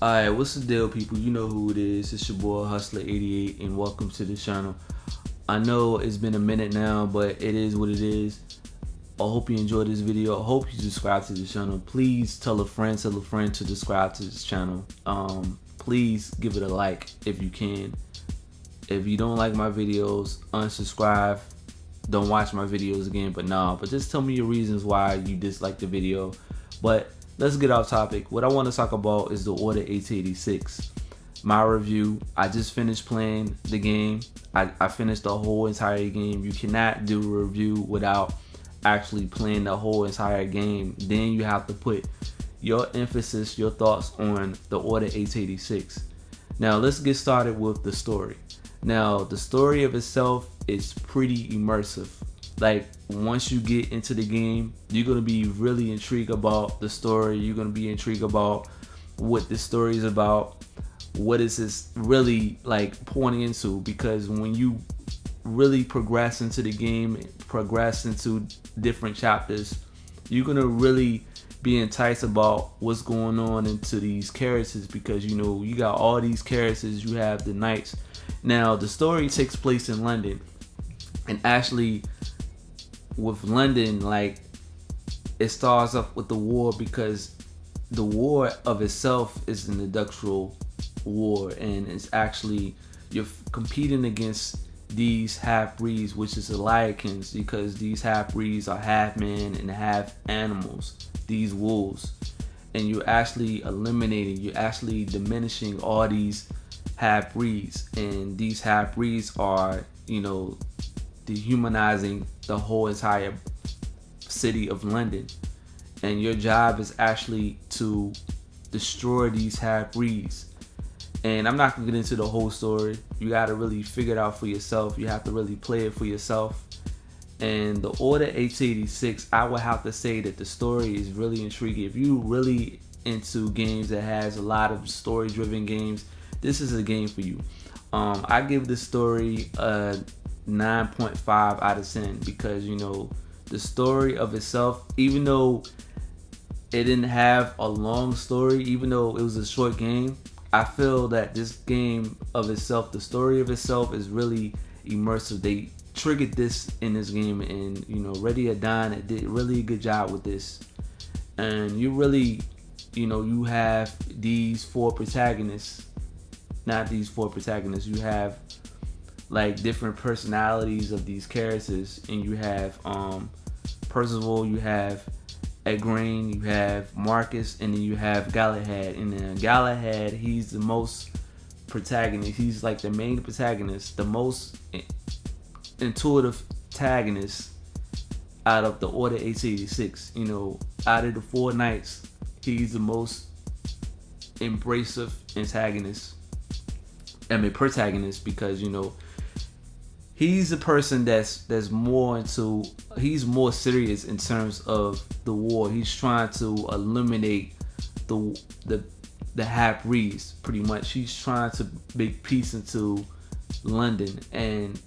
Alright, what's the deal, people? You know who it is. It's your boy Hustler88, and welcome to the channel. I know it's been a minute now, but it is what it is. I hope you enjoyed this video. I hope you subscribe to the channel. Please tell a friend to subscribe to this channel. Please give it a like if you can. If you don't like my videos, unsubscribe. Don't watch my videos again. But just tell me your reasons why you dislike the video. But let's get off topic. What I want to talk about is the Order 1886. My review. I just finished playing the game. I finished the whole entire game. You cannot do a review without actually playing the whole entire game. Then you have to put your emphasis, your thoughts on the Order 1886. Now let's get started with the story. Now the story of itself is pretty immersive. Like, once you get into the game, you're gonna be really intrigued about the story. You're gonna be intrigued about what the story is about, what is this really like pointing into, because when you really progress into the game, progress into different chapters, you're gonna really be enticed about what's going on into these characters, because you know you got all these characters. You have the knights. Now the story takes place in London, and actually with London, like, it starts off with the war, because the war of itself is an industrial war, and it's actually you're competing against these half-breeds, which is the Lycans, because these half-breeds are half man and half animals, these wolves, and you're actually eliminating, you're actually diminishing all these half-breeds, and these half-breeds are, you know, dehumanizing the whole entire city of London. And your job is actually to destroy these half-breeds. And I'm not gonna get into the whole story. You gotta really figure it out for yourself. You have to really play it for yourself. And the Order 1886, I would have to say that the story is really intriguing. If you really into games that has a lot of story-driven games, this is a game for you. I give this story a 9.5 out of 10, because you know the story of itself, even though it didn't have a long story, even though it was a short game, I feel that this game of itself, the story of itself, is really immersive. They triggered this in this game, and you know Ready or Dying did really a good job with this. And you really, you know, you have these four protagonists, not these four protagonists, you have like different personalities of these characters, and you have Percival, you have Igraine, you have Marcus, and then you have Galahad. And then Galahad, he's the most protagonist. He's like the main protagonist, the most intuitive protagonist out of the Order 1886. You know, out of the four knights, he's the most embracive antagonist. I mean protagonist, because you know he's a person that's more into, he's more serious in terms of the war. He's trying to eliminate the half-breeds, pretty much. He's trying to make peace into London, and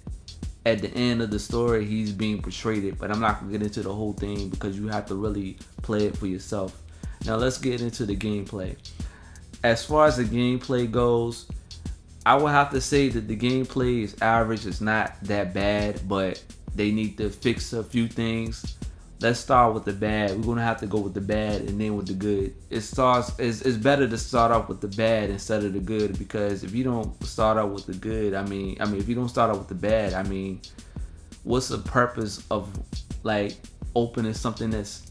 at the end of the story he's being portrayed. But I'm not gonna get into the whole thing, because you have to really play it for yourself. Now let's get into the gameplay. As far as the gameplay goes, I would have to say that the gameplay is average. It's not that bad, but they need to fix a few things. Let's start with the bad. We're gonna have to go with the bad and then with the good. It's better to start off with the bad instead of the good, because if you don't start out with the good, I mean, if you don't start out with the bad, I mean, what's the purpose of like opening something that's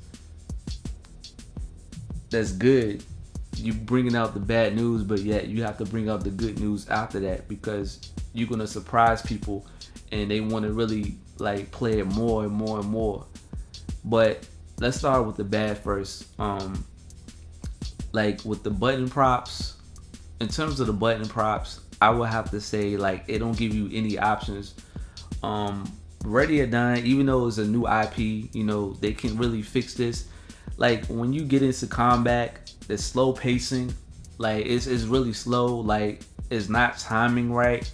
good? You bringing out the bad news, but yet you have to bring out the good news after that, because you're gonna surprise people and they want to really like play it more and more and more. But let's start with the bad first. Like with the button props, in terms of the button props, I would have to say like it don't give you any options. Ready or Dying, even though it's a new IP, you know they can really fix this. Like when you get into combat, the slow pacing, like it's really slow, like it's not timing right.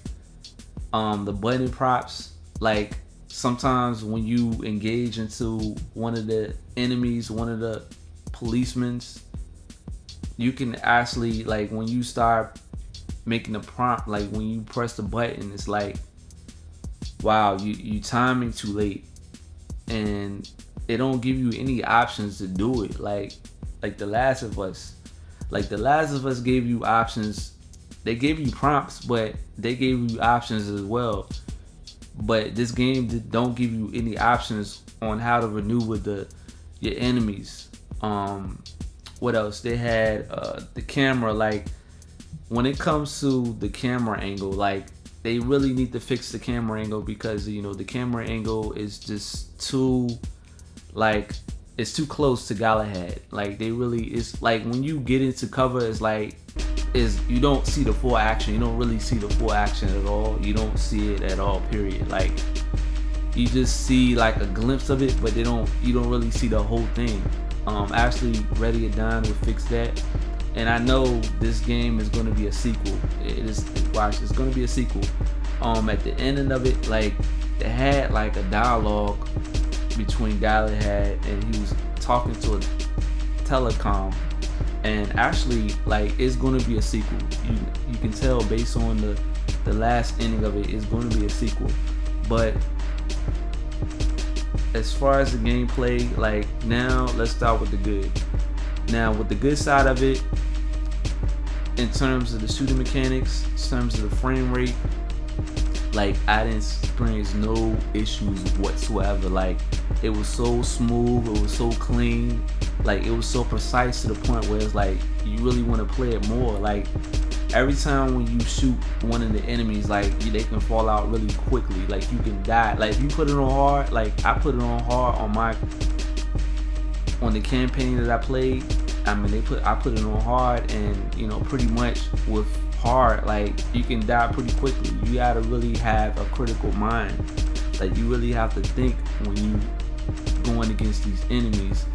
The button props, like sometimes when you engage into one of the enemies, one of the policemen's, you can actually, like, when you start making the prompt, like when you press the button, it's like, wow, you timing too late, and it don't give you any options to do it. Like The Last of Us. Like The Last of Us gave you options. They gave you prompts, but they gave you options as well. But this game don't give you any options on how to maneuver your enemies. What else? They had the camera. Like, when it comes to the camera angle, like, they really need to fix the camera angle, because the camera angle is just too, like, it's too close to Galahad. Like, it's like when you get into cover, it's like, you don't see the full action. You don't really see the full action at all. You don't see it at all, period. Like, you just see like a glimpse of it, but you don't really see the whole thing. Actually, Ready or Dying will fix that. And I know this game is going to be a sequel. It's going to be a sequel. At the ending of it, like, they had like a dialogue between Galahad, and he was talking to a telecom. And actually, like, it's going to be a sequel. You can tell based on the last ending of it, it's going to be a sequel. But as far as the gameplay, like, now let's start with the good. Now, with the good side of it, in terms of the shooting mechanics, in terms of the frame rate, like, I didn't experience no issues whatsoever. Like, it was so smooth, it was so clean, like, it was so precise, to the point where it's like you really want to play it more. Like, every time when you shoot one of the enemies, like, they can fall out really quickly. Like, you can die. Like, if you put it on hard, like, I put it on hard on the campaign that I played. I mean, I put it on hard, and pretty much with hard, like, you can die pretty quickly. You gotta really have a critical mind. Like, you really have to think when you going against these enemies.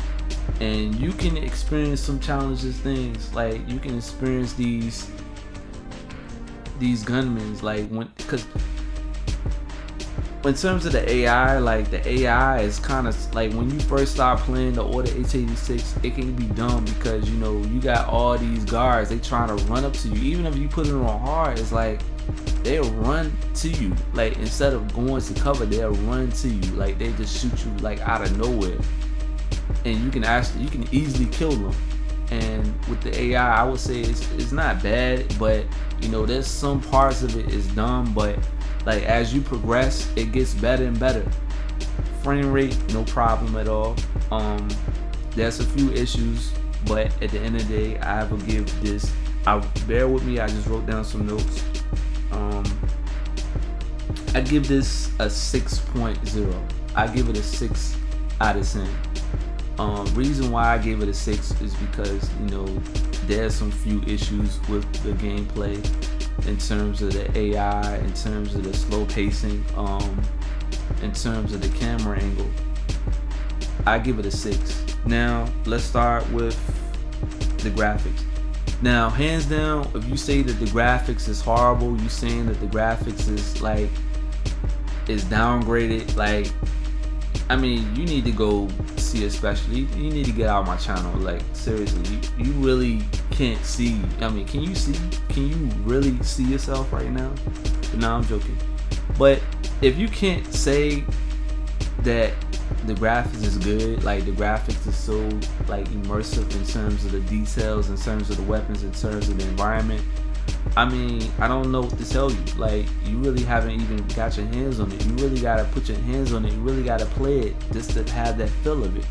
And you can experience some challenges things. Like, you can experience these gunmen, like, because in terms of the AI, like, the AI is kind of like, when you first start playing the Order 1886, it can be dumb, because you got all these guards, they trying to run up to you. Even if you put it on hard, it's like they'll run to you. Like, instead of going to cover, they'll run to you. Like, they just shoot you like out of nowhere, and you can easily kill them. And with the AI, I would say it's not bad, but there's some parts of it is dumb. But like, as you progress, it gets better and better. Frame rate, no problem at all. There's a few issues, but at the end of the day, I will give this. Bear with me. I just wrote down some notes. I give this a 6.0. I give it a 6 out of 10. Reason why I gave it a 6 is because there's some few issues with the gameplay, in terms of the AI, in terms of the slow pacing, in terms of the camera angle. I give it a 6. Now, let's start with the graphics. Now, hands down, if you say that the graphics is horrible, you saying that the graphics is downgraded, like, I mean, you need to go see a specialist. You need to get out of my channel. Like, seriously, you really can't see. I mean, can you see? Can you really see yourself right now? No, I'm joking. But if you can't say that the graphics is good, like, the graphics is so, like, immersive in terms of the details, in terms of the weapons, in terms of the environment, I mean, I don't know what to tell you. Like, you really haven't even got your hands on it. You really gotta put your hands on it. You really gotta play it just to have that feel of it.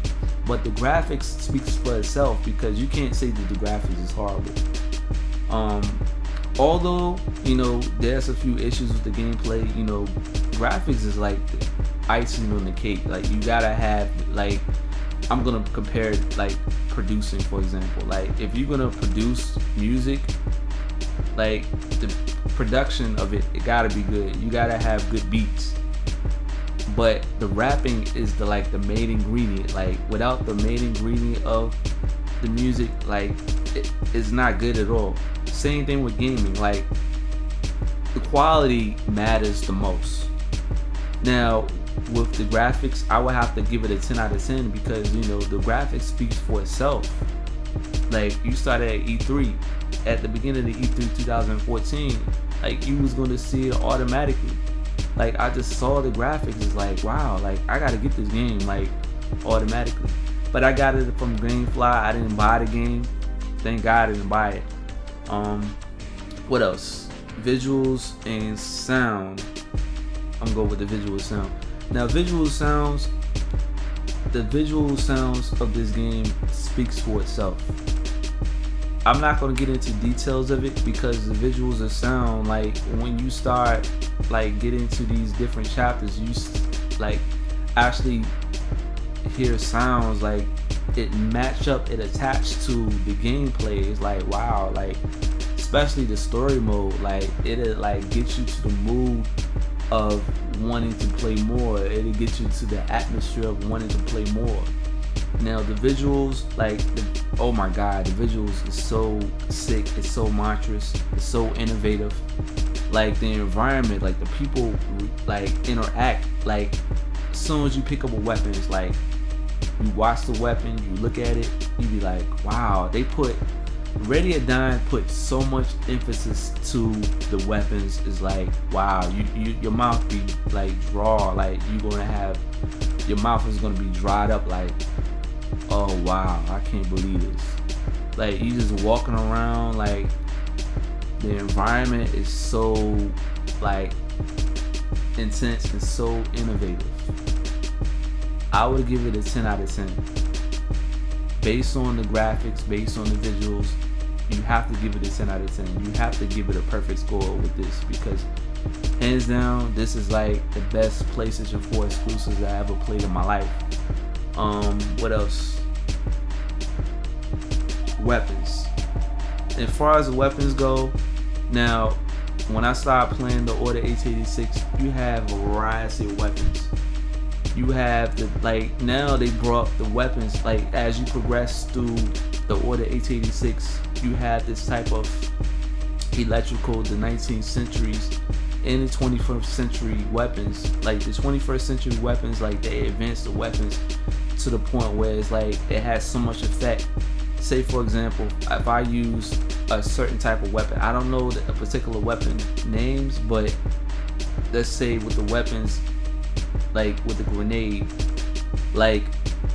But the graphics speaks for itself, because you can't say that the graphics is horrible. Although, there's a few issues with the gameplay, graphics is like the icing on the cake. Like, you gotta have, like, I'm gonna compare it, like, producing, for example. Like, if you're gonna produce music, like, the production of it gotta be good. You gotta have good beats. But the rapping is the main ingredient. Like, without the main ingredient of the music, like, it's not good at all. Same thing with gaming. Like, the quality matters the most. Now, with the graphics, I would have to give it a 10 out of 10, because the graphics speaks for itself. Like, you started at E3. At the beginning of the E3 2014, like, you was gonna see it automatically. Like, I just saw the graphics. It's like, wow, like, I gotta get this game, like, automatically. But I got it from GameFly. I didn't buy the game. Thank God I didn't buy it. What else? Visuals and sound. I'm gonna go with the visual sound. Now, the visual sounds of this game speaks for itself. I'm not gonna get into details of it because the visuals and sound, like, when you start like get into these different chapters, you like actually hear sounds like it match up, it attached to the gameplay. It's like, wow, like, especially the story mode, like, it'll like get you to the mood of wanting to play more. It'll get you to the atmosphere of wanting to play more. Now, the visuals, like, oh my god, the visuals is so sick, it's so monstrous, it's so innovative. Like, the environment, like, the people like interact, like, as soon as you pick up a weapon, it's like, you watch the weapon, you look at it, you be like, wow, they put Ready or Dying put so much emphasis to the weapons. Is like, wow, your mouth be like dry, like your mouth is gonna be dried up, like, oh wow, I can't believe this. Like, you just walking around, like, the environment is so like intense and so innovative. I would give it a 10 out of 10. Based on the graphics, based on the visuals, you have to give it a 10 out of 10. You have to give it a perfect score with this, because hands down, this is like the best PlayStation 4 exclusives I ever played in my life. What else? Weapons. As far as the weapons go, now, when I started playing the Order 1886, you have a variety of weapons. You have the, like, now they brought the weapons, like, as you progress through the Order 1886, you have this type of electrical, the 19th centuries and the 21st century weapons. Like, the 21st century weapons, like, they advanced the weapons to the point where it's like it has so much effect. Say, for example, if I use a certain type of weapon, I don't know a particular weapon names, but let's say with the weapons, like with the grenade, like,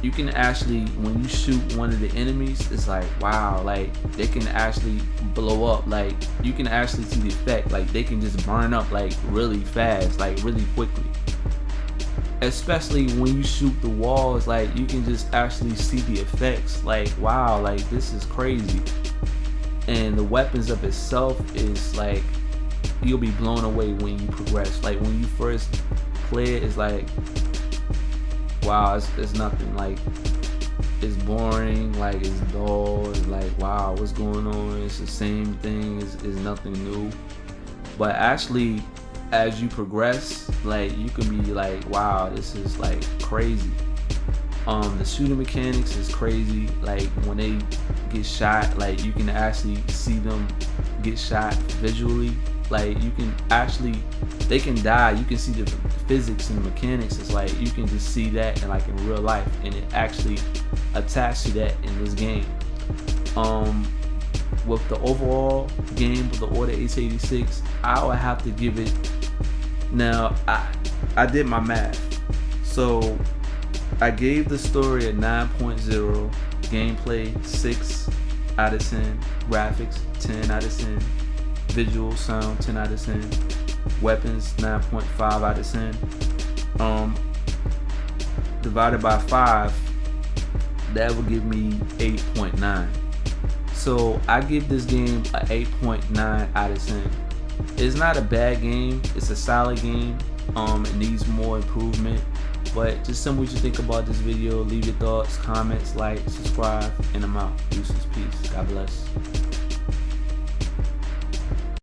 you can actually, when you shoot one of the enemies, it's like, wow, like, they can actually blow up. Like, you can actually see the effect, like, they can just burn up, like, really fast, like, really quickly. Especially when you shoot the walls, like, you can just actually see the effects. Like, wow, like, this is crazy. And the weapons of itself is like, you'll be blown away when you progress. Like, when you first play it, it's like, wow, it's nothing. Like, it's boring, like, it's dull, it's like, wow, what's going on? It's the same thing, it's nothing new. But actually, as you progress, like, you can be like, wow, this is like crazy. The shooting mechanics is crazy. Like, when they get shot, like, you can actually see them get shot visually. Like, you can actually, they can die, you can see the physics and the mechanics. It's like, you can just see that in, like, in real life, and it actually attached to that in this game. With the overall game of the Order 1886, I would have to give it, now I did my math, so I gave the story a 9.0, gameplay 6 out of 10, graphics 10 out of 10, visual sound 10 out of 10, weapons 9.5 out of 10. Divided by 5, that would give me 8.9. So I give this game a 8.9 out of 10. It's not a bad game, it's a solid game. It needs more improvement. But just tell me what you think about this video. Leave your thoughts, comments, like, subscribe, and I'm out. Deuces, peace. God bless.